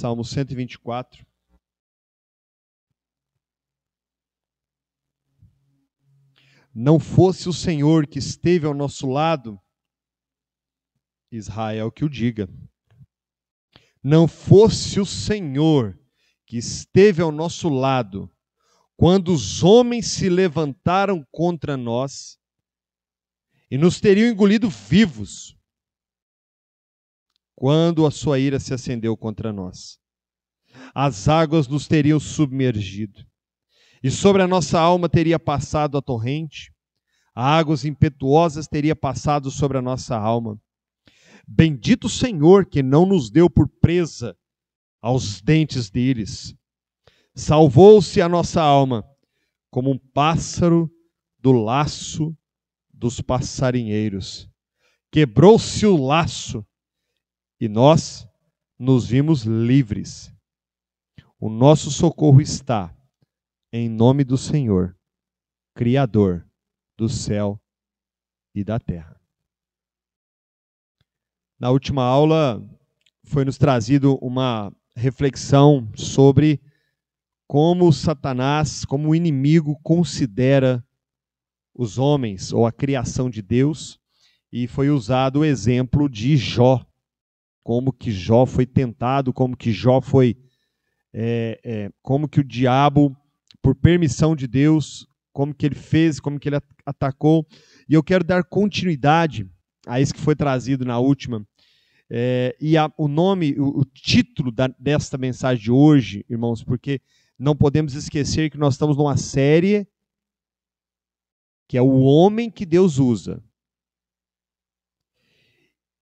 Salmo 124. Não fosse o Senhor que esteve ao nosso lado, Israel que o diga. Não fosse o Senhor que esteve ao nosso lado, quando os homens se levantaram contra nós e nos teriam engolido vivos, quando a sua ira se acendeu contra nós. As águas nos teriam submergido, e sobre a nossa alma teria passado a torrente, águas impetuosas teria passado sobre a nossa alma. Bendito o Senhor que não nos deu por presa aos dentes deles. Salvou-se a nossa alma como um pássaro do laço dos passarinheiros. Quebrou-se o laço e nós nos vimos livres. O nosso socorro está em nome do Senhor, Criador do céu e da terra. Na última aula foi nos trazido uma reflexão sobre como Satanás, como o inimigo considera os homens ou a criação de Deus, e foi usado o exemplo de Jó, como que Jó foi tentado, como que Jó foi, como que o diabo, por permissão de Deus, como que ele fez, como que ele atacou. E eu quero dar continuidade a isso que foi trazido na última. O título desta mensagem de hoje, irmãos, porque não podemos esquecer que nós estamos numa série que é o homem que Deus usa.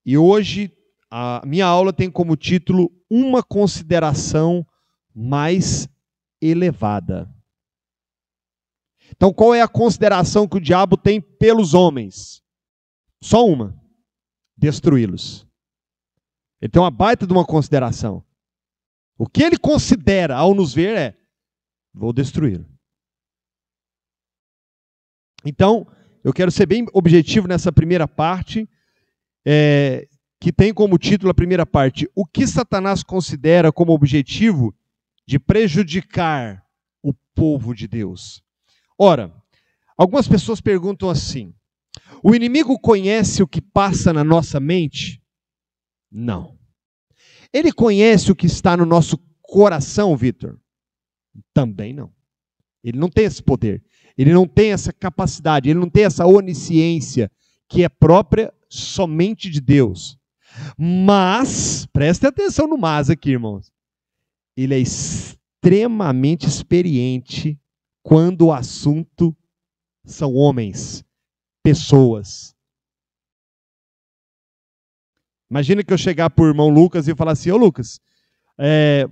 E hoje a minha aula tem como título uma consideração mais elevada. Então, qual é a consideração que o diabo tem pelos homens? Só uma: destruí-los. Ele tem uma baita de uma consideração. O que ele considera ao nos ver é: vou destruí-lo. Então, eu quero ser bem objetivo nessa primeira parte, que tem como título a primeira parte: o que Satanás considera como objetivo de prejudicar o povo de Deus. Ora, algumas pessoas perguntam assim: o inimigo conhece o que passa na nossa mente? Não. Ele conhece o que está no nosso coração, Vitor? Também não. Ele não tem esse poder. Ele não tem essa capacidade. Ele não tem essa onisciência que é própria somente de Deus. Mas, preste atenção no mas aqui, irmãos. Ele é extremamente experiente quando o assunto são homens, pessoas. Imagina que eu chegar para o irmão Lucas e falar assim: ô Lucas,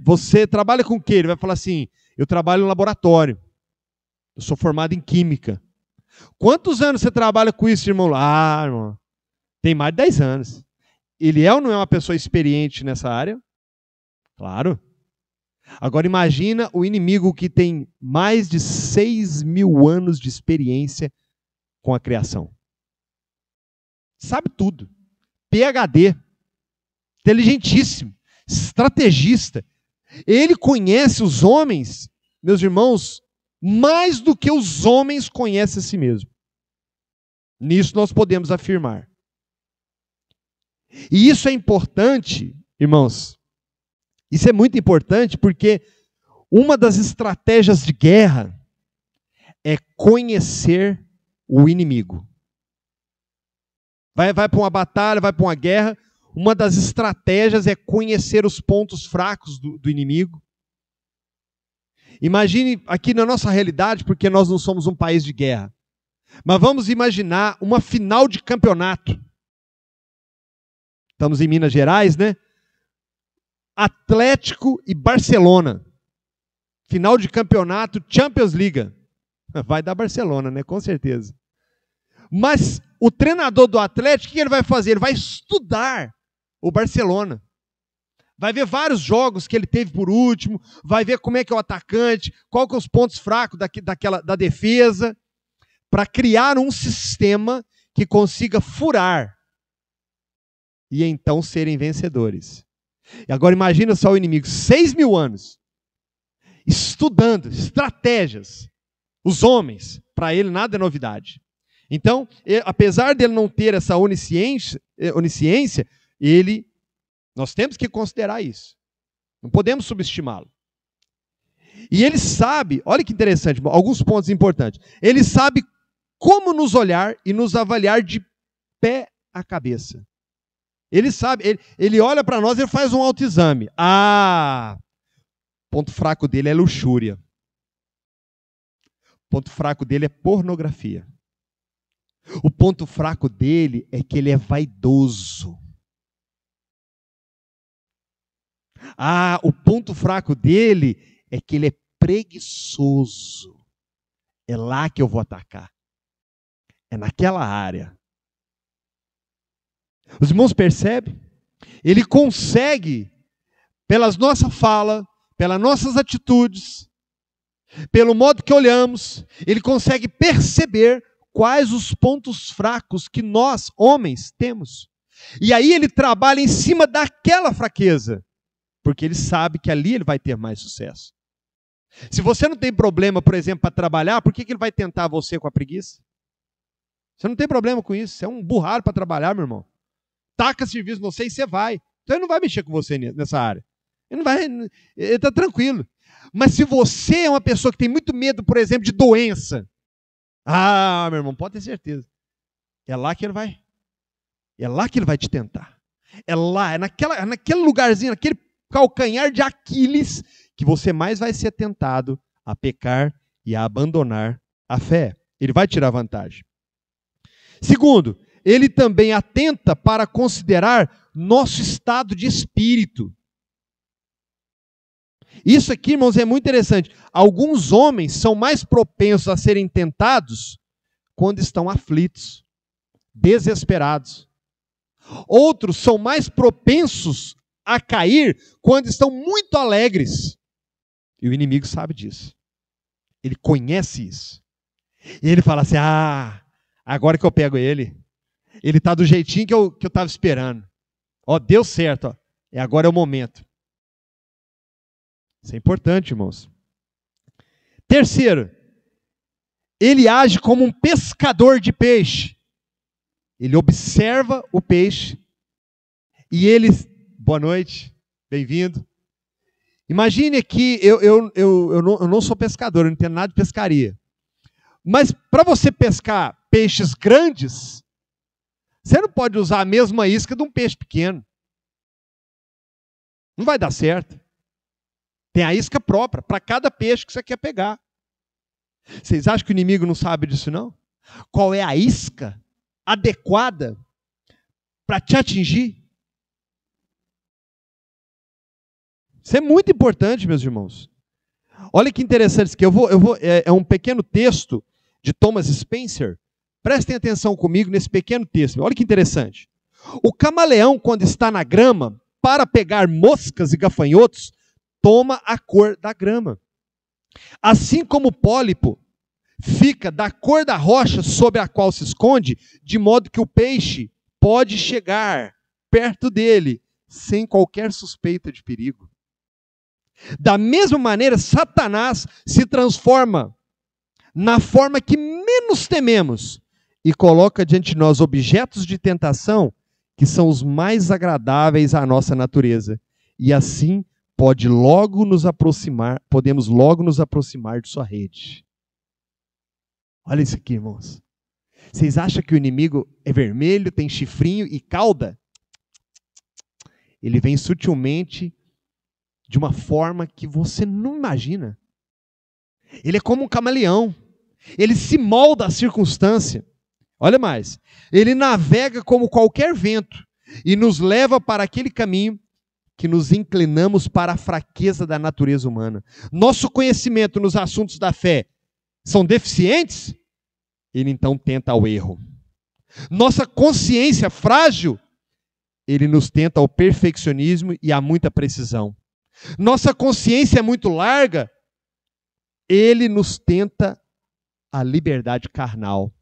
você trabalha com o quê? Ele vai falar assim: eu trabalho no laboratório. Eu sou formado em química. Quantos anos você trabalha com isso, irmão? Ah, irmão, tem mais de 10 anos. Ele é ou não é uma pessoa experiente nessa área? Claro. Agora imagina o inimigo que tem mais de 6.000 anos de experiência com a criação. Sabe tudo. PhD. Inteligentíssimo. Estrategista. Ele conhece os homens, meus irmãos, mais do que os homens conhecem a si mesmo. Nisso nós podemos afirmar. E isso é importante, irmãos. Isso é muito importante porque uma das estratégias de guerra é conhecer o inimigo. Vai para uma batalha, vai para uma guerra, uma das estratégias é conhecer os pontos fracos do inimigo. Imagine aqui na nossa realidade, porque nós não somos um país de guerra, mas vamos imaginar uma final de campeonato. Estamos em Minas Gerais, né? Atlético e Barcelona. Final de campeonato, Champions League. Vai dar Barcelona, né? Com certeza. Mas o treinador do Atlético, o que ele vai fazer? Ele vai estudar o Barcelona. Vai ver vários jogos que ele teve por último, vai ver como é que é o atacante, qual que são os pontos fracos da defesa, para criar um sistema que consiga furar e então serem vencedores. E agora imagina só o inimigo, 6.000 anos, estudando estratégias. Os homens, para ele nada é novidade. Então, apesar dele não ter essa onisciência, nós temos que considerar isso. Não podemos subestimá-lo. E ele sabe, olha que interessante, alguns pontos importantes. Ele sabe como nos olhar e nos avaliar de pé a cabeça. Ele sabe, ele olha para nós e faz um autoexame. O ponto fraco dele é luxúria. O ponto fraco dele é pornografia. O ponto fraco dele é que ele é vaidoso. O ponto fraco dele é que ele é preguiçoso. É lá que eu vou atacar. É naquela área. Os irmãos percebem? Ele consegue, pelas nossa fala, pelas nossas atitudes, pelo modo que olhamos, ele consegue perceber quais os pontos fracos que nós, homens, temos. E aí ele trabalha em cima daquela fraqueza, porque ele sabe que ali ele vai ter mais sucesso. Se você não tem problema, por exemplo, para trabalhar, por que ele vai tentar você com a preguiça? Você não tem problema com isso, você é um burrado para trabalhar, meu irmão. Taca serviço, não sei, você vai. Então ele não vai mexer com você nessa área. Ele está tranquilo. Mas se você é uma pessoa que tem muito medo, por exemplo, de doença, meu irmão, pode ter certeza. É lá que ele vai. É lá que ele vai te tentar. É naquele lugarzinho, naquele calcanhar de Aquiles, que você mais vai ser tentado a pecar e a abandonar a fé. Ele vai tirar vantagem. Segundo, ele também atenta para considerar nosso estado de espírito. Isso aqui, irmãos, é muito interessante. Alguns homens são mais propensos a serem tentados quando estão aflitos, desesperados. Outros são mais propensos a cair quando estão muito alegres. E o inimigo sabe disso. Ele conhece isso. E ele fala assim, agora que eu pego ele. Ele está do jeitinho que eu estava esperando. Deu certo. Agora é o momento. Isso é importante, irmãos. Terceiro, ele age como um pescador de peixe. Ele observa o peixe e ele... Boa noite, bem-vindo. Imagine que eu não sou pescador, eu não entendo nada de pescaria. Mas para você pescar peixes grandes, você não pode usar a mesma isca de um peixe pequeno. Não vai dar certo. Tem a isca própria para cada peixe que você quer pegar. Vocês acham que o inimigo não sabe disso, não? Qual é a isca adequada para te atingir? Isso é muito importante, meus irmãos. Olha que interessante isso aqui. É um pequeno texto de Thomas Spencer. Prestem atenção comigo nesse pequeno texto. Olha que interessante. O camaleão, quando está na grama, para pegar moscas e gafanhotos, toma a cor da grama. Assim como o pólipo fica da cor da rocha sobre a qual se esconde, de modo que o peixe pode chegar perto dele sem qualquer suspeita de perigo. Da mesma maneira, Satanás se transforma na forma que menos tememos e coloca diante de nós objetos de tentação que são os mais agradáveis à nossa natureza. E assim podemos logo nos aproximar de sua rede. Olha isso aqui, irmãos. Vocês acham que o inimigo é vermelho, tem chifrinho e cauda? Ele vem sutilmente, de uma forma que você não imagina. Ele é como um camaleão. Ele se molda à circunstância. Olha mais. Ele navega como qualquer vento e nos leva para aquele caminho que nos inclinamos para a fraqueza da natureza humana. Nosso conhecimento nos assuntos da fé são deficientes? Ele então tenta ao erro. Nossa consciência frágil? Ele nos tenta ao perfeccionismo e a muita precisão. Nossa consciência é muito larga? Ele nos tenta a liberdade carnal.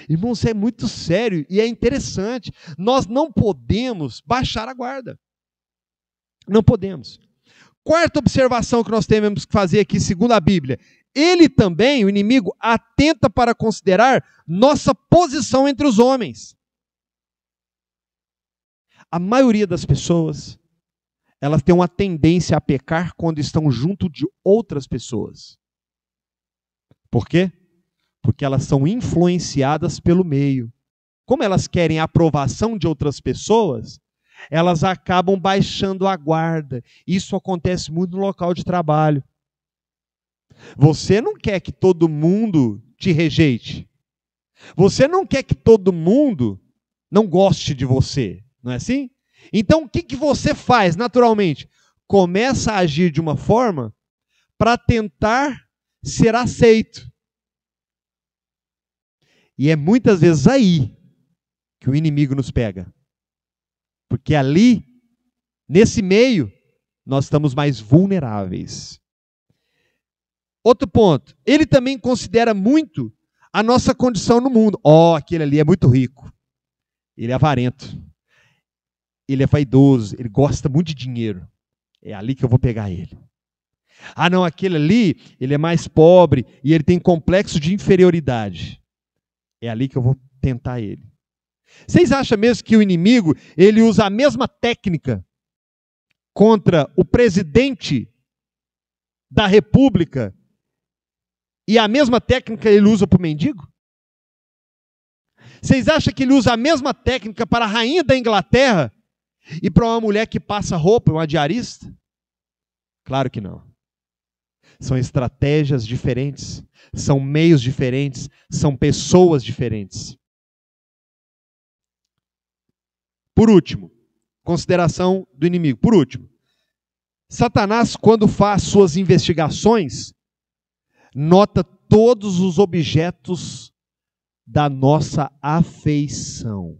Irmãos, isso é muito sério e é interessante. Nós não podemos baixar a guarda. Não podemos. Quarta observação que nós temos que fazer aqui, segundo a Bíblia. Ele também, o inimigo, atenta para considerar nossa posição entre os homens. A maioria das pessoas, elas têm uma tendência a pecar quando estão junto de outras pessoas. Por quê? Porque elas são influenciadas pelo meio. Como elas querem a aprovação de outras pessoas, elas acabam baixando a guarda. Isso acontece muito no local de trabalho. Você não quer que todo mundo te rejeite. Você não quer que todo mundo não goste de você. Não é assim? Então, o que você faz naturalmente? Começa a agir de uma forma para tentar ser aceito. E é muitas vezes aí que o inimigo nos pega. Porque ali, nesse meio, nós estamos mais vulneráveis. Outro ponto, ele também considera muito a nossa condição no mundo. Aquele ali é muito rico. Ele é avarento. Ele é vaidoso. Ele gosta muito de dinheiro. É ali que eu vou pegar ele. Não, aquele ali, ele é mais pobre e ele tem complexo de inferioridade. É ali que eu vou tentar ele. Vocês acham mesmo que o inimigo, ele usa a mesma técnica contra o presidente da República e a mesma técnica ele usa para o mendigo? Vocês acham que ele usa a mesma técnica para a rainha da Inglaterra e para uma mulher que passa roupa, uma diarista? Claro que não. São estratégias diferentes, são meios diferentes, são pessoas diferentes. Por último, consideração do inimigo. Por último, Satanás, quando faz suas investigações, nota todos os objetos da nossa afeição.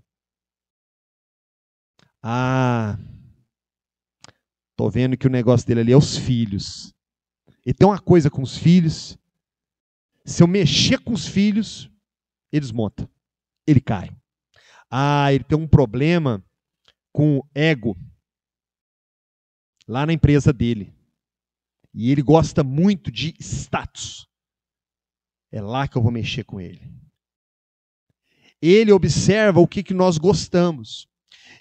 Estou vendo que o negócio dele ali é os filhos. Ele tem uma coisa com os filhos. Se eu mexer com os filhos, ele desmonta. Ele cai. Ele tem um problema com ego lá na empresa dele. E ele gosta muito de status. É lá que eu vou mexer com ele. Ele observa o que nós gostamos.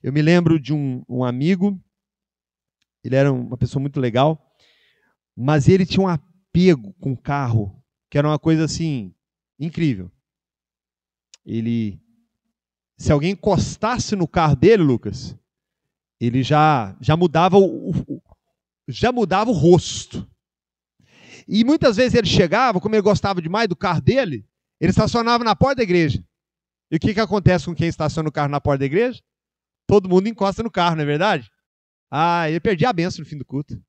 Eu me lembro de um amigo, ele era uma pessoa muito legal, mas ele tinha um apego com o carro, que era uma coisa assim, incrível. Se alguém encostasse no carro dele, Lucas, ele já mudava o rosto. E muitas vezes ele chegava, como ele gostava demais do carro dele, ele estacionava na porta da igreja. E o que acontece com quem estaciona o carro na porta da igreja? Todo mundo encosta no carro, não é verdade? Ele perdia a bênção no fim do culto.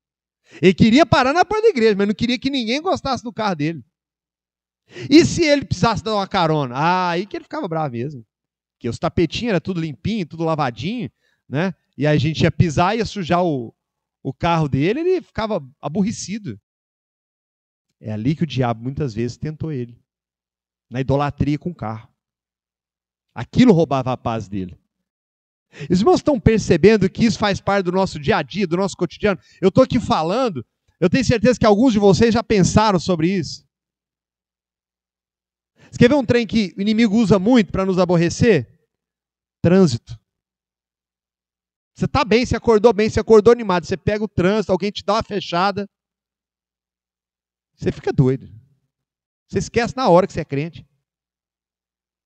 Ele queria parar na porta da igreja, mas não queria que ninguém gostasse no carro dele. E se ele precisasse dar uma carona? Aí que ele ficava bravo mesmo. Porque os tapetinhos eram tudo limpinho, tudo lavadinho, né? E aí a gente ia pisar, ia sujar o carro dele, ele ficava aborrecido. É ali que o diabo muitas vezes tentou ele. Na idolatria com o carro. Aquilo roubava a paz dele. Os irmãos estão percebendo que isso faz parte do nosso dia a dia, do nosso cotidiano? Eu estou aqui falando, eu tenho certeza que alguns de vocês já pensaram sobre isso. Você quer ver um trem que o inimigo usa muito para nos aborrecer? Trânsito. Você está bem, você acordou animado, você pega o trânsito, alguém te dá uma fechada, você fica doido. Você esquece na hora que você é crente.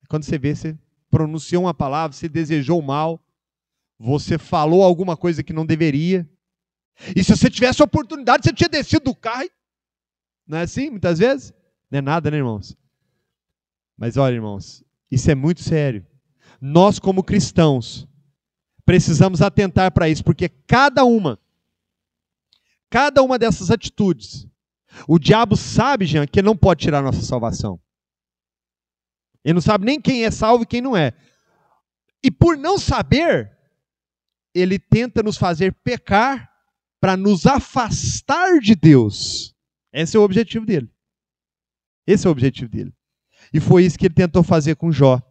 Quando você vê, você pronunciou uma palavra, você desejou mal, você falou alguma coisa que não deveria. E se você tivesse a oportunidade, você tinha descido do carro. Não é assim, muitas vezes? Não é nada, né, irmãos? Mas olha, irmãos, isso é muito sério. Nós, como cristãos, precisamos atentar para isso, porque cada uma dessas atitudes, o diabo sabe, Jean, que ele não pode tirar a nossa salvação. Ele não sabe nem quem é salvo e quem não é. E por não saber, ele tenta nos fazer pecar para nos afastar de Deus. Esse é o objetivo dele. Esse é o objetivo dele. E foi isso que ele tentou fazer com Jó.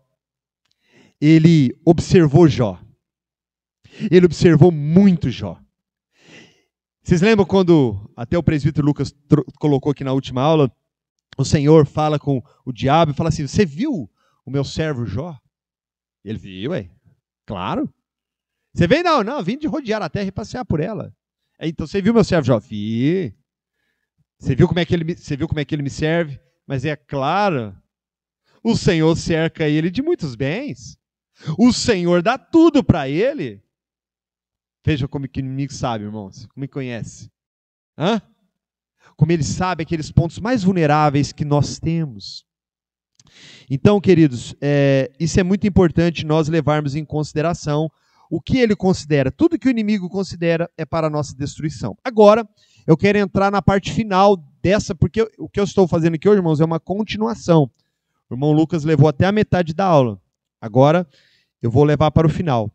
ele observou Jó. Ele observou muito Jó. Vocês lembram quando, até o presbítero Lucas colocou aqui na última aula, o Senhor fala com o diabo e fala assim, você viu o meu servo Jó? Ele viu, claro. Você veio? Não, vim de rodear a terra e passear por ela. Então você viu meu servo Jó? Vi. Você viu como é que ele me serve? Mas é claro, o Senhor cerca ele de muitos bens. O Senhor dá tudo para ele. Veja como que o inimigo sabe, irmãos. Como ele conhece. Como ele sabe aqueles pontos mais vulneráveis que nós temos. Então, queridos, isso é muito importante nós levarmos em consideração o que ele considera. Tudo que o inimigo considera é para a nossa destruição. Agora, eu quero entrar na parte final dessa, porque o que eu estou fazendo aqui hoje, irmãos, é uma continuação. O irmão Lucas levou até a metade da aula. Agora, eu vou levar para o final.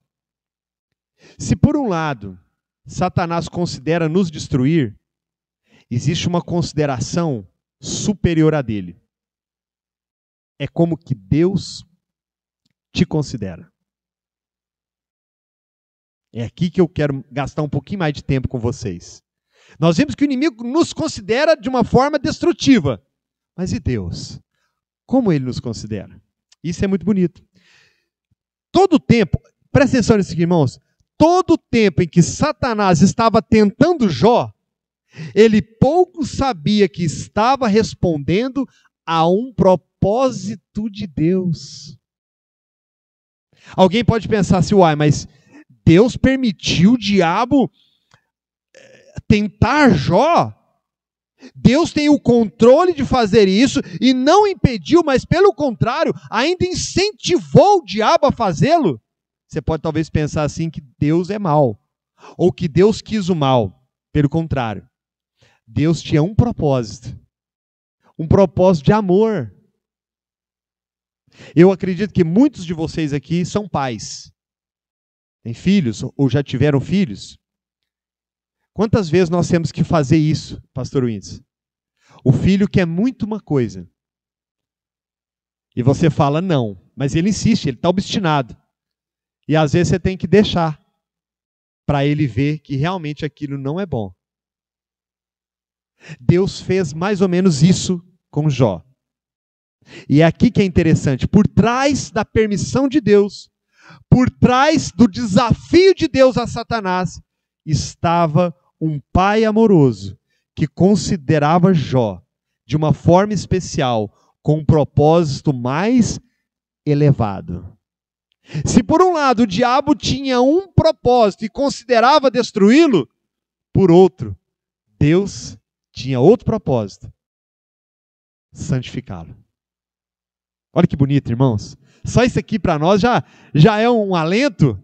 Se por um lado, Satanás considera nos destruir, existe uma consideração superior à dele. É como que Deus te considera. É aqui que eu quero gastar um pouquinho mais de tempo com vocês. Nós vimos que o inimigo nos considera de uma forma destrutiva. Mas e Deus? Como ele nos considera? Isso é muito bonito. Todo o tempo, presta atenção nisso aqui, irmãos, todo o tempo em que Satanás estava tentando Jó, ele pouco sabia que estava respondendo a um propósito de Deus. Alguém pode pensar assim, mas Deus permitiu o diabo tentar Jó? Deus tem o controle de fazer isso e não impediu, mas pelo contrário, ainda incentivou o diabo a fazê-lo? Você pode talvez pensar assim que Deus é mau, ou que Deus quis o mal. Pelo contrário, Deus tinha um propósito de amor. Eu acredito que muitos de vocês aqui são pais, têm filhos ou já tiveram filhos. Quantas vezes nós temos que fazer isso, pastor Wintz? O filho quer muito uma coisa e você fala não, mas ele insiste, ele está obstinado. E às vezes você tem que deixar para ele ver que realmente aquilo não é bom. Deus fez mais ou menos isso com Jó. E é aqui que é interessante, por trás da permissão de Deus, por trás do desafio de Deus a Satanás, estava um pai amoroso que considerava Jó de uma forma especial, com um propósito mais elevado. Se por um lado o diabo tinha um propósito e considerava destruí-lo, por outro, Deus tinha outro propósito: santificá-lo. Olha que bonito, irmãos. Só isso aqui para nós já é um alento.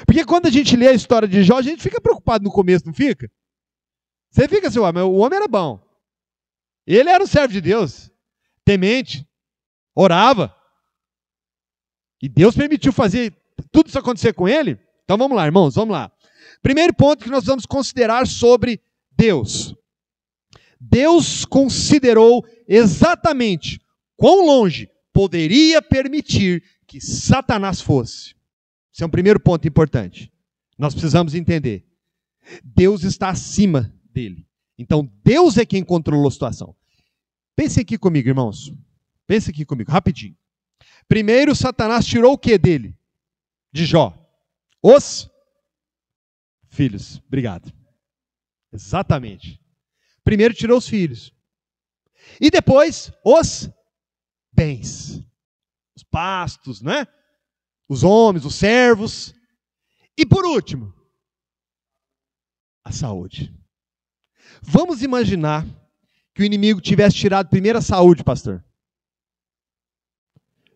Porque quando a gente lê a história de Jó, a gente fica preocupado no começo, não fica? Você fica assim, mas o homem era bom. Ele era um servo de Deus, temente, orava. E Deus permitiu fazer tudo isso acontecer com ele? Então vamos lá, irmãos, vamos lá. Primeiro ponto que nós vamos considerar sobre Deus. Deus considerou exatamente quão longe poderia permitir que Satanás fosse. Esse é um primeiro ponto importante. Nós precisamos entender. Deus está acima dele. Então Deus é quem controlou a situação. Pense aqui comigo, irmãos. Pense aqui comigo, rapidinho. Primeiro, Satanás tirou o que dele? De Jó? Os filhos. Obrigado. Exatamente. Primeiro tirou os filhos. E depois, os bens. Os pastos, né? Os homens, os servos. E por último, a saúde. Vamos imaginar que o inimigo tivesse tirado primeiro a saúde, pastor.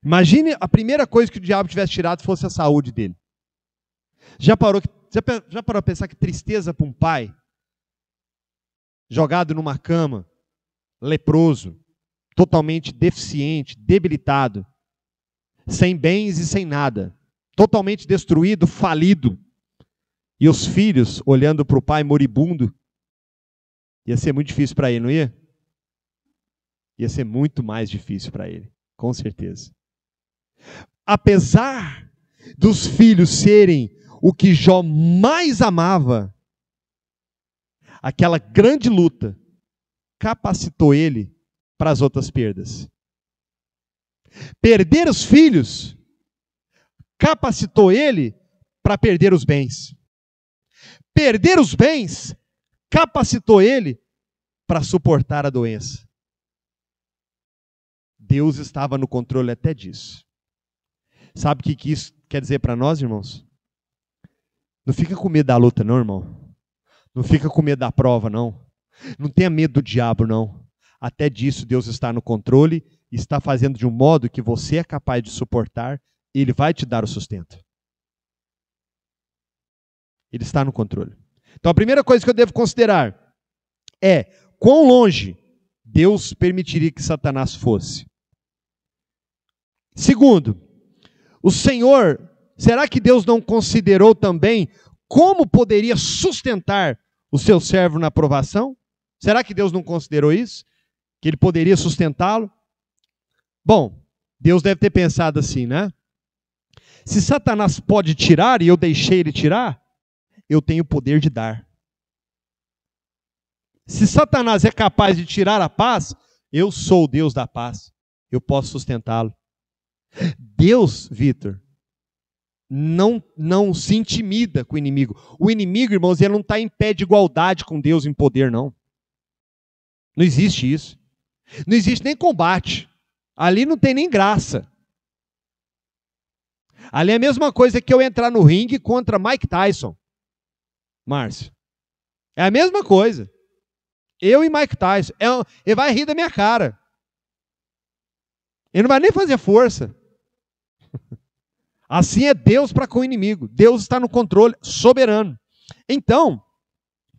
Imagine a primeira coisa que o diabo tivesse tirado fosse a saúde dele. Já parou a pensar que tristeza para um pai jogado numa cama, leproso, totalmente deficiente, debilitado, sem bens e sem nada, totalmente destruído, falido, e os filhos olhando para o pai moribundo? Ia ser muito difícil para ele, não ia? Ia ser muito mais difícil para ele, com certeza. apesar dos filhos serem o que Jó mais amava, aquela grande luta capacitou ele para as outras perdas. Perder os filhos capacitou ele para perder os bens. Perder os bens capacitou ele para suportar a doença. Deus estava no controle até disso. Sabe o que isso quer dizer para nós, irmãos? Não fica com medo da luta, não, irmão. Não fica com medo da prova, não. Não tenha medo do diabo, não. Até disso Deus está no controle e está fazendo de um modo que você é capaz de suportar. Ele vai te dar o sustento. Ele está no controle. Então a primeira coisa que eu devo considerar é quão longe Deus permitiria que Satanás fosse. Segundo, o Senhor, será que Deus não considerou também como poderia sustentar o seu servo na provação? Será que Deus não considerou isso? Que ele poderia sustentá-lo? Bom, Deus deve ter pensado assim, né? Se Satanás pode tirar e eu deixei ele tirar, eu tenho o poder de dar. Se Satanás é capaz de tirar a paz, eu sou o Deus da paz. Eu posso sustentá-lo. Deus, Vitor, não se intimida com o inimigo. O inimigo, irmãos, ele não está em pé de igualdade com Deus em poder, não. Não existe isso. Não existe nem combate. Ali não tem nem graça. Ali é a mesma coisa que eu entrar no ringue contra Mike Tyson. Márcio. É a mesma coisa. Eu e Mike Tyson. Ele vai rir da minha cara. Ele não vai nem fazer força. Assim é Deus para com o inimigo. Deus está no controle soberano. Então,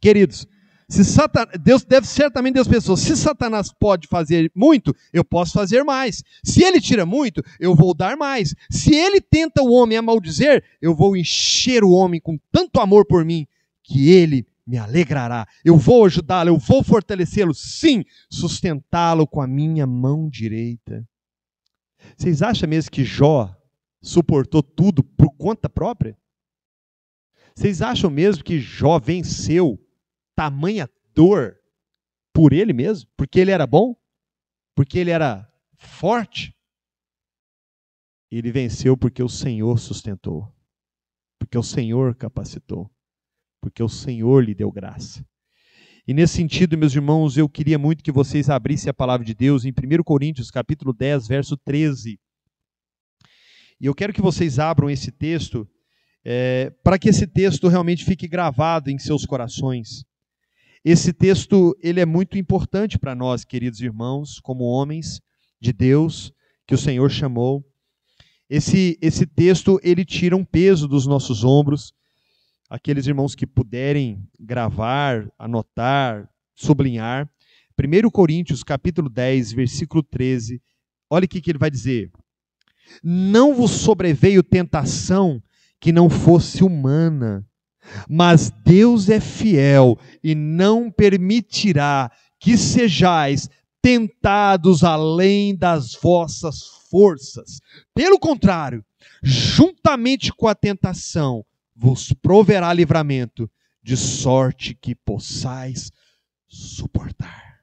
queridos, Deus deve certamente Deus pensou, se Satanás pode fazer muito, eu posso fazer mais. Se ele tira muito, eu vou dar mais. Se ele tenta o homem a maldizer, eu vou encher o homem com tanto amor por mim, que ele me alegrará. Eu vou ajudá-lo, eu vou fortalecê-lo, sim, sustentá-lo com a minha mão direita. Vocês acham mesmo que Jó suportou tudo por conta própria? Vocês acham mesmo que Jó venceu tamanha dor por ele mesmo? Porque ele era bom? Porque ele era forte? Ele venceu porque o Senhor sustentou. Porque o Senhor capacitou. Porque o Senhor lhe deu graça. E nesse sentido, meus irmãos, eu queria muito que vocês abrissem a palavra de Deus em 1 Coríntios, capítulo 10, verso 13. E eu quero que vocês abram esse texto, para que esse texto realmente fique gravado em seus corações. Esse texto, ele é muito importante para nós, queridos irmãos, como homens de Deus, que o Senhor chamou. Esse texto, ele tira um peso dos nossos ombros. Aqueles irmãos que puderem gravar, anotar, sublinhar. 1 Coríntios, capítulo 10, versículo 13. Olha o que ele vai dizer. Não vos sobreveio tentação que não fosse humana, mas Deus é fiel e não permitirá que sejais tentados além das vossas forças. Pelo contrário, juntamente com a tentação, vos proverá livramento, de sorte que possais suportar.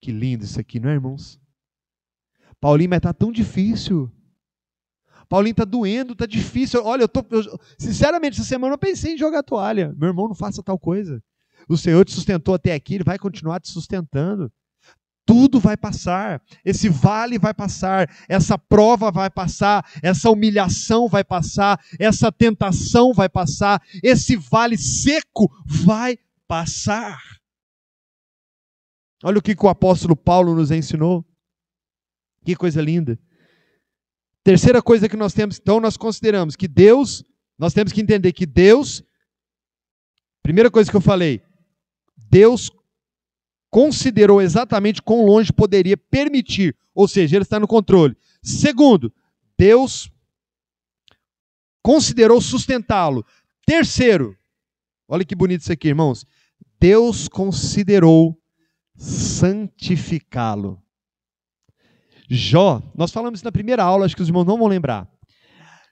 Que lindo isso aqui, não é, irmãos? Paulinho, mas está tão difícil. Paulinho, está doendo, está difícil. Olha, sinceramente, essa semana eu pensei em jogar a toalha. Meu irmão, não faça tal coisa. O Senhor te sustentou até aqui, Ele vai continuar te sustentando. Tudo vai passar, esse vale vai passar, essa prova vai passar, essa humilhação vai passar, essa tentação vai passar, esse vale seco vai passar. Olha o que o apóstolo Paulo nos ensinou. Que coisa linda. Terceira coisa que nós temos, então nós consideramos que Deus, nós temos que entender que Deus, primeira coisa que eu falei, Deus considerou exatamente quão longe poderia permitir, ou seja, Ele está no controle. Segundo, Deus considerou sustentá-lo. Terceiro, olha que bonito isso aqui, irmãos. Deus considerou santificá-lo. Jó, nós falamos isso na primeira aula, acho que os irmãos não vão lembrar.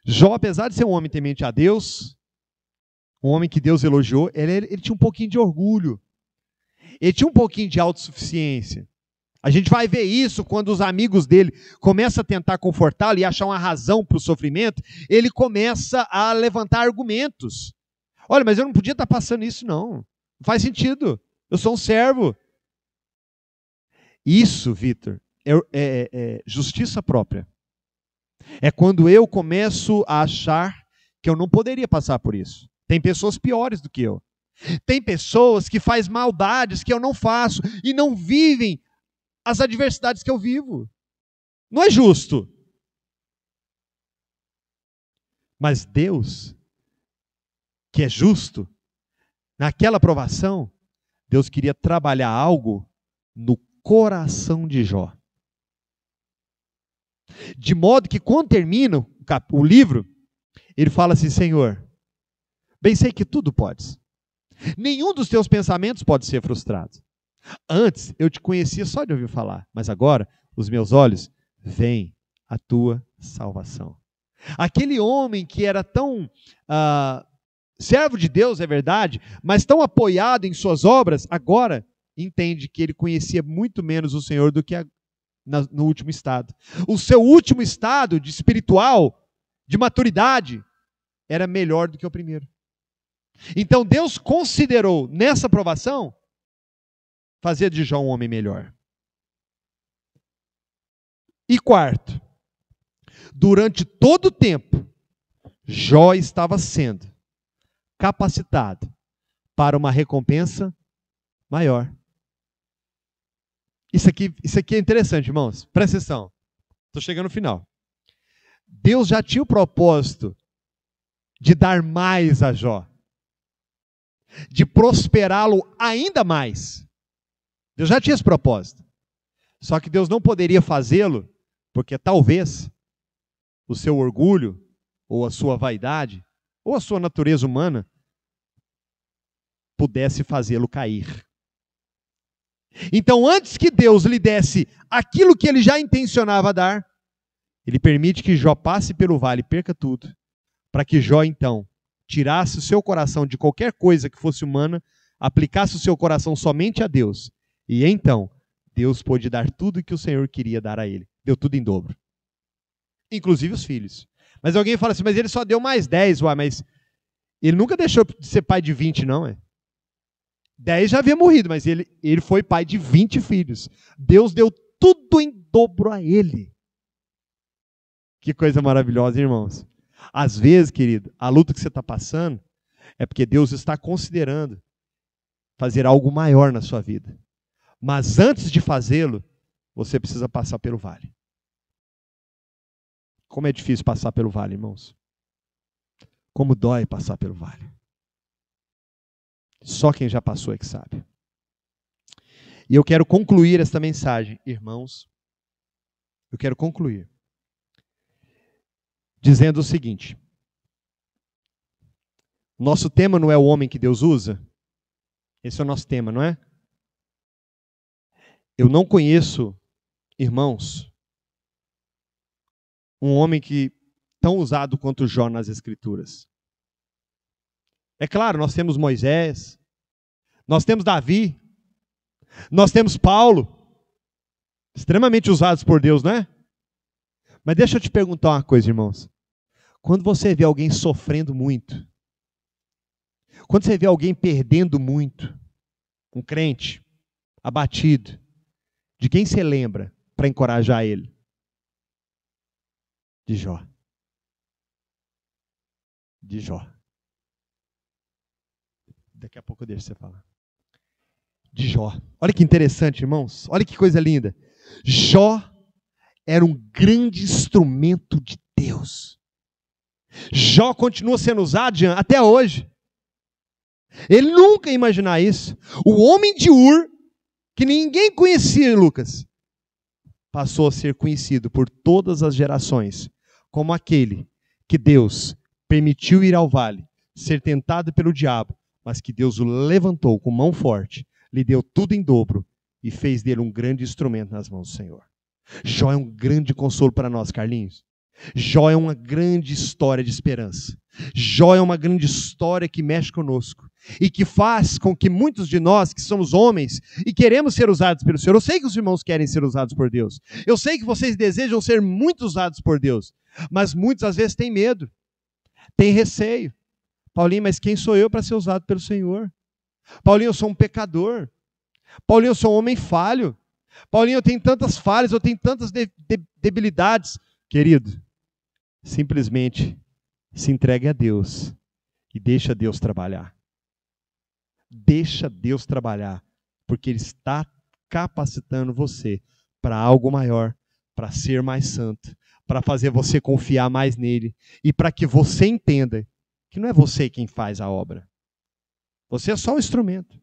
Jó, apesar de ser um homem temente a Deus, um homem que Deus elogiou, ele tinha um pouquinho de orgulho. Ele tinha um pouquinho de autossuficiência. A gente vai ver isso quando os amigos dele começam a tentar confortá-lo e achar uma razão para o sofrimento, ele começa a levantar argumentos. Olha, mas eu não podia estar passando isso, não. Não faz sentido. Eu sou um servo. Isso, Vitor, é justiça própria. É quando eu começo a achar que eu não poderia passar por isso. Tem pessoas piores do que eu. Tem pessoas que fazem maldades que eu não faço e não vivem as adversidades que eu vivo. Não é justo. Mas Deus, que é justo, naquela provação, Deus queria trabalhar algo no coração de Jó. De modo que quando termina o livro, ele fala assim: Senhor, bem sei que tudo podes. Nenhum dos teus pensamentos pode ser frustrado. Antes eu te conhecia só de ouvir falar, mas agora os meus olhos veem a tua salvação. Aquele homem que era tão servo de Deus, é verdade, mas tão apoiado em suas obras, agora entende que ele conhecia muito menos o Senhor do que no último estado. O seu último estado de espiritual, de maturidade, era melhor do que o primeiro. Então Deus considerou nessa provação fazer de Jó um homem melhor. E quarto, durante todo o tempo, Jó estava sendo capacitado para uma recompensa maior. Isso aqui é interessante, irmãos. Presta atenção. Estou chegando no final. Deus já tinha o propósito de dar mais a Jó, de prosperá-lo ainda mais. Deus já tinha esse propósito. Só que Deus não poderia fazê-lo, porque talvez o seu orgulho, ou a sua vaidade, ou a sua natureza humana, pudesse fazê-lo cair. Então, antes que Deus lhe desse aquilo que ele já intencionava dar, ele permite que Jó passe pelo vale e perca tudo, para que Jó, então, tirasse o seu coração de qualquer coisa que fosse humana, aplicasse o seu coração somente a Deus. E então, Deus pôde dar tudo o que o Senhor queria dar a ele. Deu tudo em dobro. Inclusive os filhos. Mas alguém fala assim, mas ele só deu mais 10, mas ele nunca deixou de ser pai de 20, não é? 10 já havia morrido, mas ele foi pai de 20 filhos. Deus deu tudo em dobro a ele. Que coisa maravilhosa, irmãos. Às vezes, querido, a luta que você está passando é porque Deus está considerando fazer algo maior na sua vida. Mas antes de fazê-lo, você precisa passar pelo vale. Como é difícil passar pelo vale, irmãos. Como dói passar pelo vale. Só quem já passou é que sabe. E eu quero concluir esta mensagem, irmãos. Eu quero concluir dizendo o seguinte. Nosso tema não é o homem que Deus usa? Esse é o nosso tema, não é? Eu não conheço, irmãos, um homem que tão usado quanto Jó nas Escrituras. É claro, nós temos Moisés, nós temos Davi, nós temos Paulo, extremamente usados por Deus, não é? Mas deixa eu te perguntar uma coisa, irmãos. Quando você vê alguém sofrendo muito, quando você vê alguém perdendo muito, um crente abatido, de quem você lembra para encorajar ele? De Jó. De Jó. Daqui a pouco eu deixo você falar. De Jó. Olha que interessante, irmãos. Olha que coisa linda. Jó era um grande instrumento de Deus. Jó continua sendo usado até hoje. Ele nunca ia imaginar isso. O homem de Ur, que ninguém conhecia, Lucas, passou a ser conhecido por todas as gerações como aquele que Deus permitiu ir ao vale, ser tentado pelo diabo, mas que Deus o levantou com mão forte, lhe deu tudo em dobro e fez dele um grande instrumento nas mãos do Senhor. Jó é um grande consolo para nós, Carlinhos. Jó é uma grande história de esperança. Jó é uma grande história que mexe conosco e que faz com que muitos de nós, que somos homens e queremos ser usados pelo Senhor, eu sei que os irmãos querem ser usados por Deus, eu sei que vocês desejam ser muito usados por Deus, mas muitos às vezes têm medo, têm receio. Paulinho, mas quem sou eu para ser usado pelo Senhor? Paulinho, eu sou um pecador. Paulinho, eu sou um homem falho. Paulinho, eu tenho tantas falhas, eu tenho tantas debilidades. Querido, simplesmente se entregue a Deus e deixa Deus trabalhar. Deixa Deus trabalhar, porque Ele está capacitando você para algo maior, para ser mais santo, para fazer você confiar mais nele e para que você entenda que não é você quem faz a obra. Você é só um instrumento.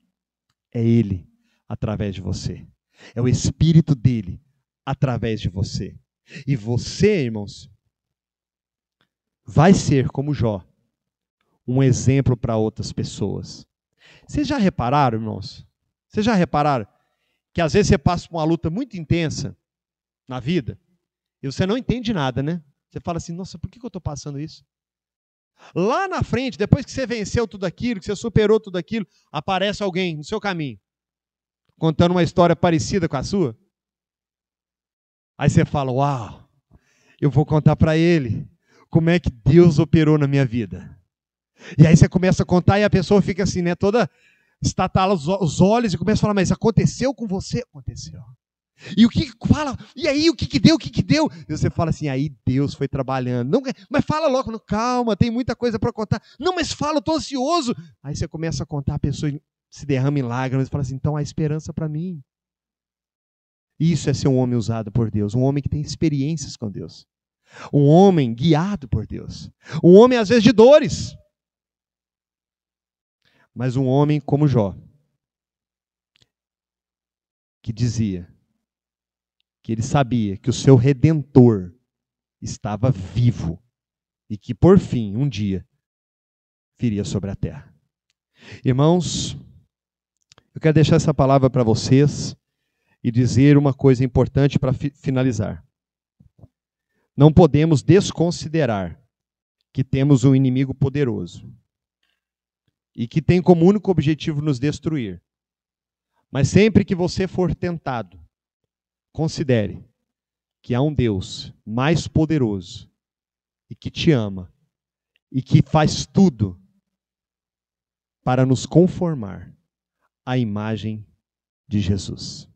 É Ele através de você. É o Espírito dele através de você. E você, irmãos, vai ser como Jó, um exemplo para outras pessoas. Vocês já repararam, irmãos? Vocês já repararam que às vezes você passa por uma luta muito intensa na vida e você não entende nada, né? Você fala assim, nossa, por que eu estou passando isso? Lá na frente, depois que você venceu tudo aquilo, que você superou tudo aquilo, aparece alguém no seu caminho, contando uma história parecida com a sua. Aí você fala, uau, eu vou contar para ele como é que Deus operou na minha vida. E aí você começa a contar e a pessoa fica assim, né, toda estatala os olhos e começa a falar, mas aconteceu com você? Aconteceu. E o que fala? E aí, o que deu? O que deu? E você fala assim, aí Deus foi trabalhando. Não, mas fala logo, não, calma, tem muita coisa para contar. Não, mas fala, eu estou ansioso. Aí você começa a contar, a pessoa se derrama em lágrimas e fala assim, então há esperança para mim. Isso é ser um homem usado por Deus, um homem que tem experiências com Deus. Um homem guiado por Deus. Um homem, às vezes, de dores. Mas um homem como Jó, que dizia que ele sabia que o seu Redentor estava vivo e que, por fim, um dia, viria sobre a terra. Irmãos, eu quero deixar essa palavra para vocês e dizer uma coisa importante para finalizar. Não podemos desconsiderar que temos um inimigo poderoso e que tem como único objetivo nos destruir. Mas sempre que você for tentado, considere que há um Deus mais poderoso e que te ama e que faz tudo para nos conformar à imagem de Jesus.